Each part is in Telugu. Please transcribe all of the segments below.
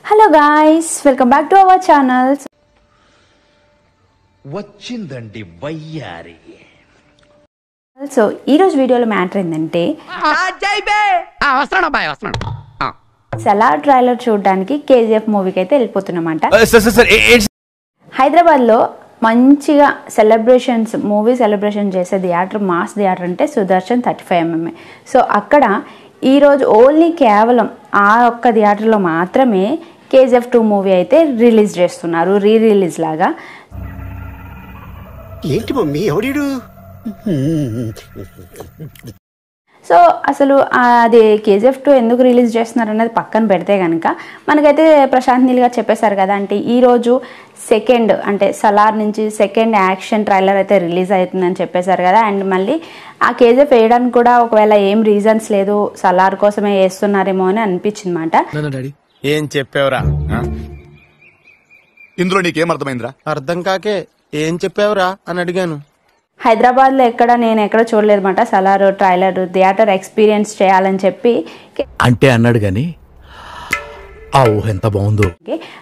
Hello guys, welcome back to our channel. వచ్చిందండి వయ్యారి. సో ఈరోజు వీడియోలో మ్యాటర్ ఏంటంటే సలార్ ట్రైలర్ చూడడానికి కేజీఎఫ్ మూవీకి అయితే వెళ్ళిపోతున్నమాట. హైదరాబాద్లో మంచిగా మూవీ సెలబ్రేషన్ చేసే థియేటర్, మాస్ థియేటర్ అంటే సుదర్శన్ 35mm. సో అక్కడ ఈరోజు ఓన్లీ కేవలం ఆ ఒక్క థియేటర్లో మాత్రమే కేజీఎఫ్ 2 మూవీ అయితే రిలీజ్ చేస్తున్నారు, రిలీజ్ లాగా. ఏంటి మమ్మీ ఎవడు? సో అసలు అది కేజీఎఫ్ 2 ఎందుకు రిలీజ్ చేస్తున్నారు అన్నది పక్కన పెడితే కనుక మనకైతే ప్రశాంత్ నీల్ గారు చెప్పేశారు కదా, అంటే ఈరోజు సెకండ్ అంటే సలార్ నుంచి సెకండ్ యాక్షన్ ట్రైలర్ అయితే రిలీజ్ అవుతుందని చెప్పేశారు కదా. అండ్ మళ్ళీ ఆ కేజీఎఫ్ వేయడానికి కూడా ఒకవేళ ఏం రీజన్స్ లేదు, సలార్ కోసమే వేస్తున్నారేమో అని అనిపించింది మాట. ఏం చెప్పావురా? ఇందులో నీకేం అర్థమైందిరా? అర్థం కాకే ఏం చెప్పావురా అని అడిగాను. హైదరాబాద్లో నేను ఎక్కడ చూడలేదు మాట సలార్ ట్రైలర్ థియేటర్ ఎక్స్పీరియన్స్ చేయాలని చెప్పి అంటే అన్నాడు గాని ఆ ఊహ ఎంత బాగుందో.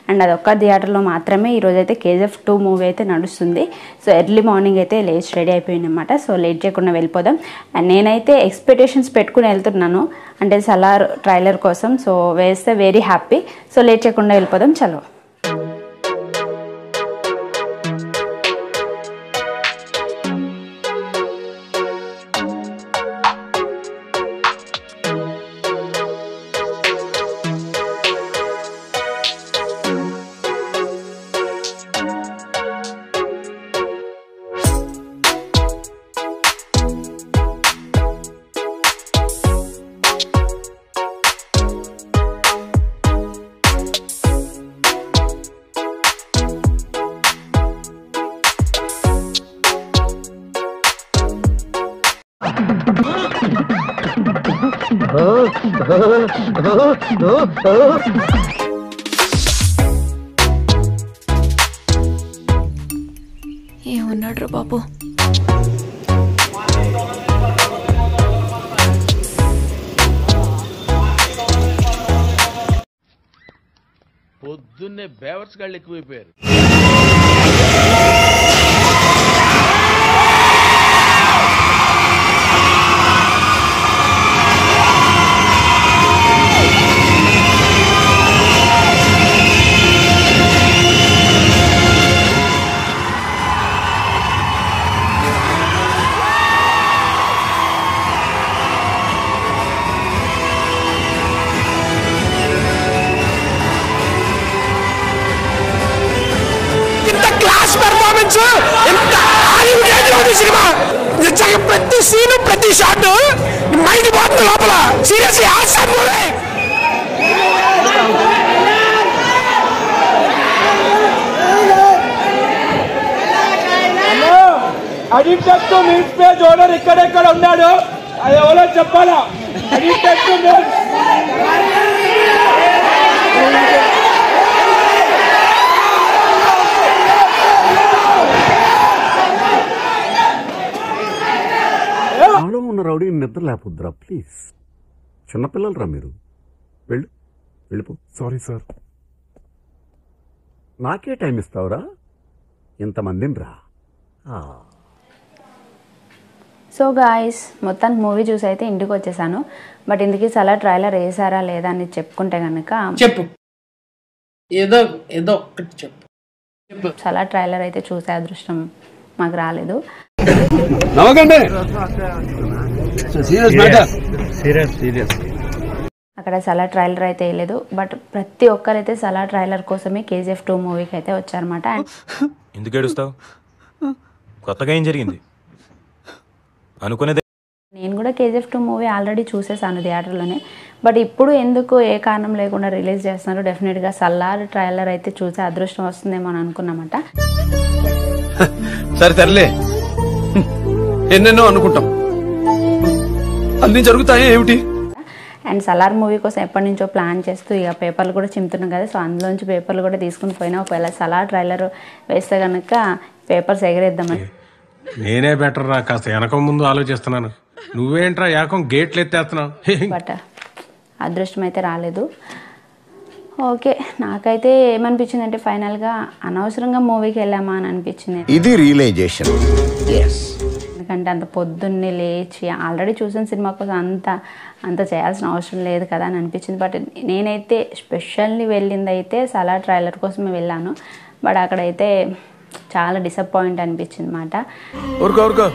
అండ్ అదొక్క థియేటర్లో మాత్రమే ఈరోజు అయితే కేజీఎఫ్ 2 మూవీ అయితే నడుస్తుంది. సో ఎర్లీ మార్నింగ్ అయితే లేచి రెడీ అయిపోయింది అనమాట. సో లేట్ చేయకుండా వెళ్ళిపోదాం. అండ్ నేనైతే ఎక్స్పెక్టేషన్స్ పెట్టుకుని వెళ్తున్నాను, అంటే సలార్ ట్రైలర్ కోసం. సో వేస్తే వెరీ హ్యాపీ. సో లేట్ చేయకుండా వెళ్ళిపోదాం, చలో. ఏమన్నాడు బాబు? పొద్దున్నే బేవర్స్ గాళ్ళు ఎక్కువైపోయారు. ప్రతి సీను ప్రతి షాట్ మైండ్ పోతుంది లోపల. Seriously awesome movie. Addicted to milk page owner ఇక్కడెక్కడ ఉన్నాడు, అది ఎవరో చెప్పాలా? Addicted to milk. నాలో ఉన్న రౌడీ నిద్ర లేకపోద్దురా ప్లీజ్. చిన్నపిల్లలరా మీరు. వెళ్ళిపో. Sorry sir. నాకే టైం ఇస్తావురా? ఇంతమందిని రా. సో గాయస్, మొత్తానికి మూవీ చూసి అయితే ఇంటికి వచ్చేసాను. బట్ ఇందుకే సలార్ ట్రైలర్ వేసారా లేదా అని చెప్పుకుంటే కనుక చెప్పు, ఏదో ఒక్కటి చెప్పు. సలార్ ట్రైలర్ అయితే చూసే అదృష్టం మాకు రాలేదు. అక్కడ సలార్ ట్రైలర్ అయితే వేయలేదు. బట్ ప్రతి ఒక్కరైతే సలార్ ట్రైలర్ కోసమే కేజీఎఫ్ 2 మూవీకి అయితే వచ్చారన్నమాట. ఎందుకు ఏడుస్తావు? కొత్తగా ఏం జరిగింది అనుకునేది? నేను కూడా కేజీఎఫ్ 2 మూవీ ఆల్రెడీ చూసేసాను థియేటర్లోనే. బట్ ఇప్పుడు ఎందుకు ఏ కారణం లేకుండా రిలీజ్ చేస్తున్నారు? డెఫినెట్గా సలార్ ట్రైలర్ అయితే చూసే అదృష్టం వస్తుందేమో అని అనుకున్నామట. సరే తరలే, ఎన్నెన్నో అనుకుంటాం, అన్ని జరుగుతాయి ఏమిటి? అండ్ సలార్ మూవీ కోసం ఎప్పటి నుంచో ప్లాన్ చేస్తూ ఇక పేపర్లు కూడా చింపుతున్నాం కదా. సో అందులోంచి పేపర్లు కూడా తీసుకుని పోయినా ఒకవేళ సలార్ ట్రైలర్ వేస్తే కనుక పేపర్స్ ఎగరేద్దామని. నేనే బెటర్ రా, కాస్త వెనక ముందు ఆలోచిస్తున్నాను. నువ్వేంట్రా ఏకం గేట్లు ఎత్తేస్తున్నావు? బట్ అదృష్టం అయితే రాలేదు. ఓకే, నాకైతే ఏమనిపించింది అంటే ఫైనల్గా అనవసరంగా మూవీకి వెళ్ళామా అని అనిపించింది. ఇది రియలైజేషన్. ఎందుకంటే అంత పొద్దున్నే లేచి ఆల్రెడీ చూసిన సినిమా కోసం అంత చేయాల్సిన అవసరం లేదు కదా అని అనిపించింది. బట్ నేనైతే స్పెషల్లీ వెళ్ళింది అయితే సలార్ ట్రైలర్ కోసమే వెళ్ళాను. బట్ అక్కడైతే చాలా డిసప్పాయింట్ అనిపించింది అన్నమాట. ఊరుకో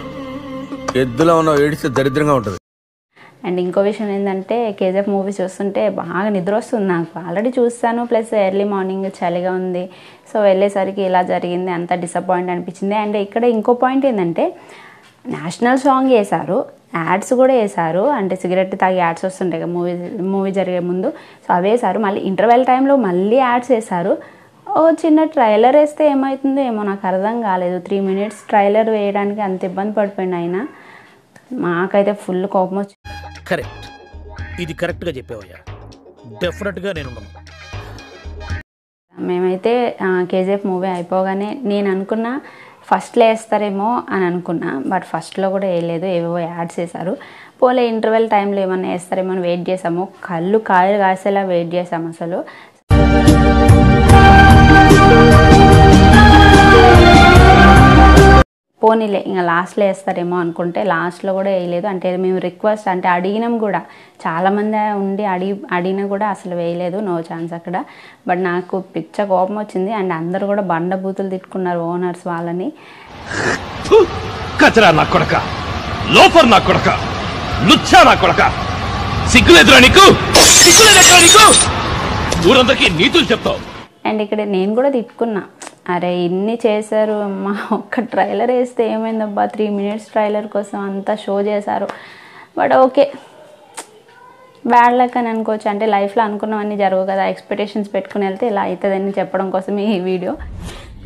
ఎద్దులో ఉన్న ఏడిస్తే దరిద్రంగా ఉంటుంది. అండ్ ఇంకో విషయం ఏంటంటే కేజీఎఫ్ మూవీ చూస్తుంటే బాగా నిద్ర వస్తుంది నాకు. ఆల్రెడీ చూస్తాను, ప్లస్ ఎర్లీ మార్నింగ్ చలిగా ఉంది. సో వెళ్ళేసరికి ఇలా జరిగింది, అంత డిసప్పాయింట్ అనిపించింది. అండ్ ఇక్కడ ఇంకో పాయింట్ ఏంటంటే నేషనల్ సాంగ్ వేశారు, యాడ్స్ కూడా వేశారు. అంటే సిగరెట్ తాగి యాడ్స్ వస్తుంటాయి కదా మూవీ జరిగే ముందు. సో అవి వేశారు. మళ్ళీ ఇంటర్వెల్ టైంలో మళ్ళీ యాడ్స్ వేశారు. ఓ చిన్న ట్రైలర్ వేస్తే ఏమవుతుందో ఏమో నాకు అర్థం కాలేదు. 3 minutes ట్రైలర్ వేయడానికి అంత ఇబ్బంది పడిపోయింది. అయినా మాకైతే ఫుల్ కోపం వచ్చింది. కరెక్ట్, ఇది కరెక్ట్గా చెప్పావయ్యా. డెఫినెట్గా నేను మేమైతే కేజీఎఫ్ మూవీ అయిపోగానే నేను అనుకున్నా ఫస్ట్లో వేస్తారేమో అని అనుకున్నా. బట్ ఫస్ట్లో కూడా వేయలేదు, ఏవేవో యాడ్స్ వేశారు. పోలే ఇంటర్వెల్ టైంలో ఏమన్నా వేస్తారేమో అని వెయిట్ చేసాము. కాయలు కాసేలా వెయిట్ చేసాము అసలు. పోనీలే ఇంకా లాస్ట్లో వేస్తారేమో అనుకుంటే లాస్ట్లో కూడా వేయలేదు. అంటే మేము రిక్వెస్ట్ అంటే అడిగినాం కూడా, చాలామంది ఉండి అడిగినా కూడా అసలు వేయలేదు, నో ఛాన్స్ అక్కడ. బట్ నాకు పిచ్చ కోపం వచ్చింది. అండ్ అందరూ కూడా బండబూతులు తిట్టుకున్నారు ఓనర్స్ వాళ్ళని. కచరా నా కొడక, లోఫర్ నా కొడక, లుచ్చా నా కొడక, సిగ్గులేదురా నీకు, సిగ్గులేదురా నీకు, ఊరందరికీ నీతులు చెప్తావు. అండ్ ఇక్కడ నేను కూడా తిట్టుకున్నా, అరే ఇన్ని చేశారు అమ్మా, ఒక్క ట్రైలర్ వేస్తే ఏమైందబ్బా, 3 minutes ట్రైలర్ కోసం అంతా షో చేశారు. బట్ ఓకే, బ్యాడ్ లక్ అని అనుకోవచ్చు. అంటే లైఫ్లో అనుకున్నవన్నీ జరగవు కదా, ఎక్స్పెక్టేషన్స్ పెట్టుకుని వెళ్తే ఇలా అవుతుందని చెప్పడం కోసం ఈ వీడియో.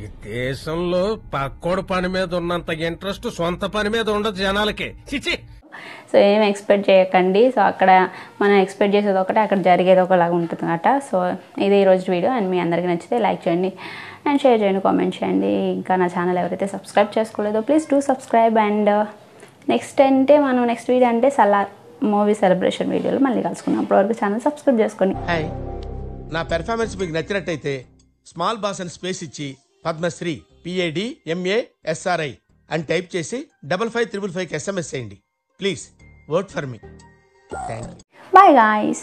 ఈ దేశంలో పక్కోడు పని మీద ఉన్నంత ఇంట్రెస్ట్ సొంత పని మీద ఉండదు జనాలకి. చిచి. సో ఏం ఎక్స్పెక్ట్ చేయకండి. సో అక్కడ మనం ఎక్స్పెక్ట్ చేసేది ఒకటే, అక్కడ జరిగేది ఒకలాగా ఉంటుంది అన్నమాట. సో ఇది ఈరోజు వీడియో. అండ్ మీ అందరికీ నచ్చితే లైక్ చేయండి అండ్ షేర్ చేయండి, కామెంట్ చేయండి. ఇంకా నా ఛానల్ ఎవరైతే సబ్స్క్రైబ్ చేసుకోలేదో please do subscribe. And next video అంటే సలార్ మూవీ సెలబ్రేషన్ వీడియోలో మళ్ళీ కలుసుకున్నాం. అప్పటివరకు ఛానల్ సబ్స్క్రైబ్ చేసుకోండి. నా పెర్ఫార్మెన్స్ మీకు నచ్చినట్టయితే స్మాల్ బాస్ అని స్పేస్ ఇచ్చి పద్మశ్రీ PADMASRI అని టైప్ చేసి 5555 SMS చేయండి. Please vote for me. Thank you. Bye guys.